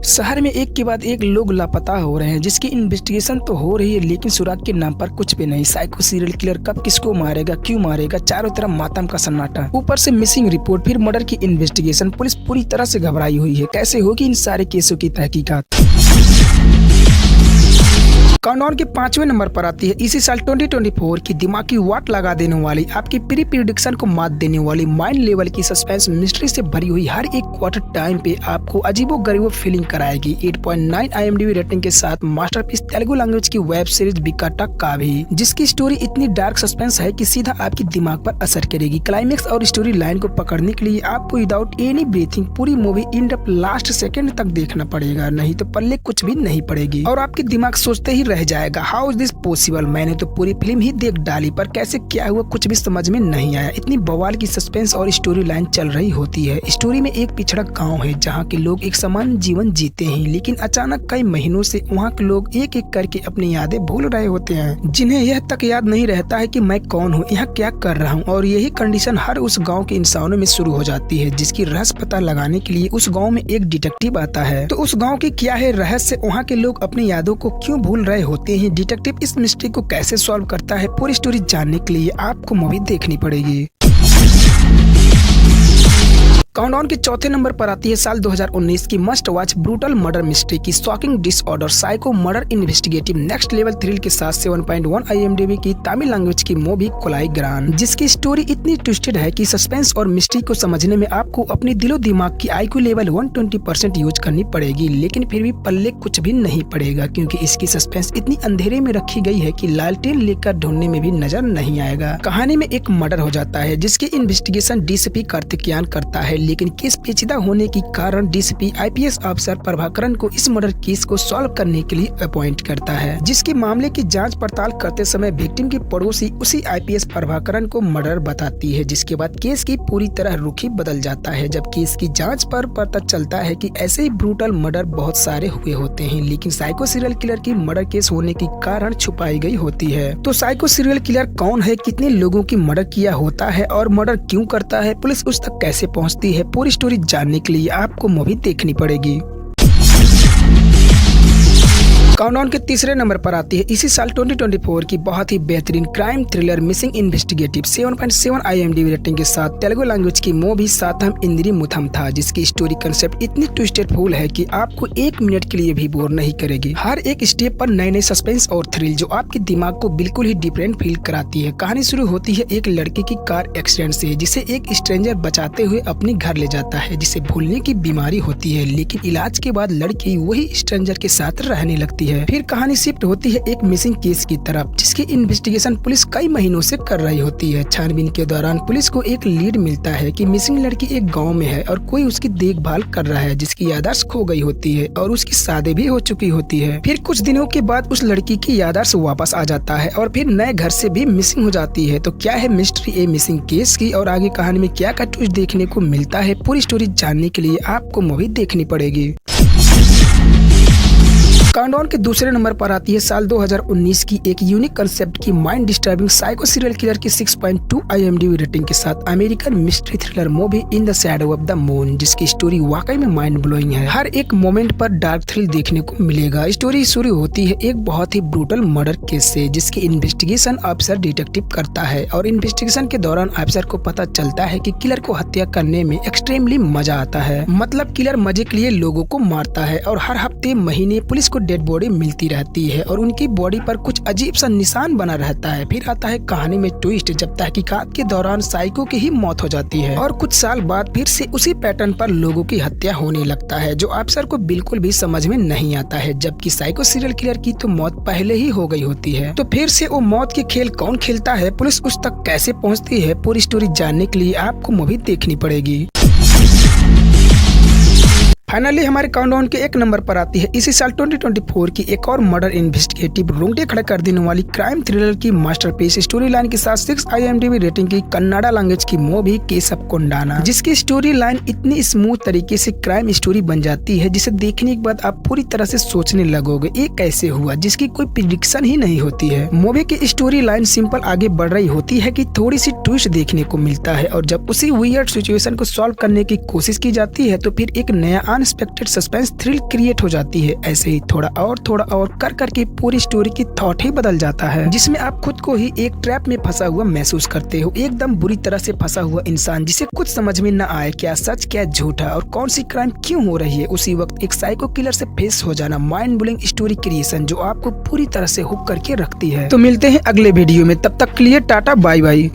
शहर में एक के बाद एक लोग लापता हो रहे हैं, जिसकी इन्वेस्टिगेशन तो हो रही है लेकिन सुराग के नाम पर कुछ भी नहीं। साइको सीरियल किलर कब किसको मारेगा, क्यों मारेगा, चारों तरफ मातम का सन्नाटा। ऊपर से मिसिंग रिपोर्ट, फिर मर्डर की इन्वेस्टिगेशन। पुलिस पूरी तरह से घबराई हुई है। कैसे होगी इन सारे केसों की तहकीकात। काउंटडाउन के 5वें नंबर पर आती है इसी साल 2024 की दिमागी वाट लगा देने वाली, आपकी प्री प्रिडिक्शन को मात देने वाली, माइंड लेवल की सस्पेंस मिस्ट्री से भरी हुई हर एक क्वार्टर टाइम पे आपको अजीबो गरीबो फीलिंग कराएगी। 8.9 IMDb रेटिंग के साथ मास्टरपीस तेलुगु लैंग्वेज की वेब सीरीज बिकाटा काभी, जिसकी स्टोरी इतनी डार्क सस्पेंस है कि सीधा आपकी दिमाग पर असर करेगी। क्लाइमेक्स और स्टोरी लाइन को पकड़ने के लिए आपको विदाउट एनी ब्रीथिंग पूरी movie in depth last second तक देखना पड़ेगा, नहीं तो पल्ले कुछ भी नहीं पड़ेगी और आपकी दिमाग सोचते ही रह जाएगा हाउ इज दिस पॉसिबल। मैंने तो पूरी फिल्म ही देख डाली पर कैसे क्या हुआ कुछ भी समझ में नहीं आया। इतनी बवाल की सस्पेंस और स्टोरी लाइन चल रही होती है। स्टोरी में एक पिछड़ा गांव है जहां के लोग एक सामान्य जीवन जीते हैं, लेकिन अचानक कई महीनों से वहां के लोग एक एक करके अपनी यादें भूल रहे होते हैं, जिन्हें यह तक याद नहीं रहता है कि मैं कौन हूँ, यहाँ क्या कर रहा हूँ। और यही कंडीशन हर उस गाँव के इंसानों में शुरू हो जाती है, जिसकी रहस्य पता लगाने के लिए उस गाँव में एक डिटेक्टिव आता है। तो उस गाँव की क्या है रहस्य, वहाँ के लोग अपनी यादों को क्यों भूल रहे होते हैं, डिटेक्टिव इस मिस्ट्री को कैसे सॉल्व करता है, पूरी स्टोरी जानने के लिए आपको मूवी देखनी पड़ेगी। काउंटडाउन के चौथे नंबर पर आती है साल 2019 की must watch brutal murder mystery की shocking disorder psycho murder investigative next level thrill के साथ 7.1 IMDb की तमिल लैंग्वेज की मूवी कोलाई ग्रान, जिसकी स्टोरी इतनी ट्विस्टेड है कि सस्पेंस और मिस्ट्री को समझने में आपको अपनी दिलो दिमाग की IQ लेवल 120% यूज करनी पड़ेगी, लेकिन फिर भी पल्ले कुछ भी नहीं पड़ेगा क्योंकि इसकी सस्पेंस इतनी अंधेरे में रखी गई है कि लालटेन लेकर ढूंढने में भी नजर नहीं आएगा। कहानी में एक मर्डर हो जाता है जिसकी इन्वेस्टिगेशन DCP कार्तिकेयन करता है, लेकिन केस पेचीदा होने के कारण DCP IPS अफसर प्रभाकरन को इस मर्डर केस को सॉल्व करने के लिए अपॉइंट करता है, जिसके मामले की जांच पड़ताल करते समय विक्टिम की पड़ोसी उसी IPS प्रभाकरन को मर्डर बताती है, जिसके बाद केस की पूरी तरह रुख ही बदल जाता है। जब केस की जांच पर पता चलता है कि ऐसे ही ब्रूटल मर्डर बहुत सारे हुए होते हैं, लेकिन साइको सीरियल किलर की मर्डर केस होने के कारण छुपाई गई होती है। तो साइको सीरियल किलर कौन है, कितने लोगों की मर्डर किया होता है और मर्डर क्यों करता है, पुलिस उस तक कैसे पहुंचती है, पूरी स्टोरी जानने के लिए आपको मूवी देखनी पड़ेगी। काउंटडाउन के तीसरे नंबर पर आती है इसी साल 2024 की बहुत ही बेहतरीन crime thriller missing investigative 7.7 IMDb rating के साथ तेलुगु लैंग्वेज की मूवी साथम इंद्री मुथम था, जिसकी स्टोरी कंसेप्ट इतनी ट्विस्टेड फुल है कि आपको एक मिनट के लिए भी बोर नहीं करेगी। हर एक स्टेप पर नए नए सस्पेंस और थ्रिल जो आपके दिमाग को बिल्कुल ही डिफरेंट फील कराती है। कहानी शुरू होती है एक लड़के की कार एक्सीडेंट से, जिसे एक स्ट्रेंजर बचाते हुए अपने घर ले जाता है, जिसे भूलने की बीमारी होती है, लेकिन इलाज के बाद लड़की वही स्ट्रेंजर के साथ रहने लगती है। फिर कहानी शिफ्ट होती है एक मिसिंग केस की तरफ, जिसकी इन्वेस्टिगेशन पुलिस कई महीनों से कर रही होती है। छानबीन के दौरान पुलिस को एक लीड मिलता है कि मिसिंग लड़की एक गांव में है और कोई उसकी देखभाल कर रहा है, जिसकी याददाश्त खो गई होती है और उसकी शादी भी हो चुकी होती है। फिर कुछ दिनों के बाद उस लड़की की याददाश्त वापस आ जाता है और फिर नए घर से भी मिसिंग हो जाती है। तो क्या है मिस्ट्री ए मिसिंग केस की और आगे कहानी में क्या क्या ट्विस्ट देखने को मिलता है, पूरी स्टोरी जानने के लिए आपको मूवी देखनी पड़ेगी। काउंटडाउन के दूसरे नंबर पर आती है साल 2019 की एक यूनिक कंसेप्ट की mind disturbing psycho serial killer की 6.2 IMDb रेटिंग के साथ American mystery thriller movie in the shadow of the moon, जिसकी स्टोरी वाकई में माइंड ब्लोइंग है। हर एक मोमेंट पर डार्क थ्रिल देखने को मिलेगा। स्टोरी शुरू होती है एक बहुत ही ब्रूटल मर्डर केस से, जिसकी इन्वेस्टिगेशन अफसर डिटेक्टिव करता है और इन्वेस्टिगेशन के दौरान अफसर को पता चलता है कि किलर को हत्या करने में एक्सट्रीमली मजा आता है। मतलब किलर मजे के लिए लोगों को मारता है और हर हफ्ते महीने पुलिस को डेड बॉडी मिलती रहती है और उनकी बॉडी पर कुछ अजीब सा निशान बना रहता है। फिर आता है कहानी में ट्विस्ट, जब तहकीकात के दौरान साइको की ही मौत हो जाती है और कुछ साल बाद फिर से उसी पैटर्न पर लोगों की हत्या होने लगता है, जो अफसर को बिल्कुल भी समझ में नहीं आता है। जबकि साइको सीरियल किलर की तो मौत पहले ही हो गई होती है, तो फिर से वो मौत के खेल कौन खेलता है, पुलिस उस तक कैसे पहुँचती है, पूरी स्टोरी जानने के लिए आपको मूवी देखनी पड़ेगी। फाइनली हमारे काउंटडाउन के एक नंबर पर आती है इसी साल 2024 की एक और मर्डर इन्वेस्टिगेटिव रोंगटे खड़े कर देने वाली क्राइम थ्रिलर की मास्टरपीस स्टोरी लाइन के साथ 6 IMDb रेटिंग की कन्नाडा लैंग्वेज की मूवी केस ऑफ कोंडाना, जिसकी स्टोरी लाइन इतनी स्मूथ तरीके से क्राइम स्टोरी बन जाती है जिसे देखने के बाद आप पूरी तरह से सोचने लगोगे ये कैसे हुआ, जिसकी कोई प्रिडिक्शन ही नहीं होती है। मूवी की स्टोरी लाइन सिंपल आगे बढ़ रही होती है कि थोड़ी सी ट्विस्ट देखने को मिलता है और जब उसी वियर्ड सिचुएशन को सॉल्व करने की कोशिश की जाती है तो फिर एक नया अनएक्सपेक्टेड सस्पेंस थ्रिल क्रिएट हो जाती है। ऐसे ही थोड़ा और कर करके पूरी स्टोरी की थॉट ही बदल जाता है, जिसमें आप खुद को ही एक ट्रैप में फंसा हुआ महसूस करते हो, एकदम बुरी तरह से फंसा हुआ इंसान जिसे कुछ समझ में न आए क्या सच क्या झूठा और कौन सी क्राइम क्यों हो रही है। उसी वक्त एक साइको किलर से फेस हो जाना, माइंड ब्लोइंग स्टोरी क्रिएशन जो आपको पूरी तरह से हुक करके रखती है। तो मिलते हैं अगले वीडियो में, तब तक के लिए टाटा बाय बाय।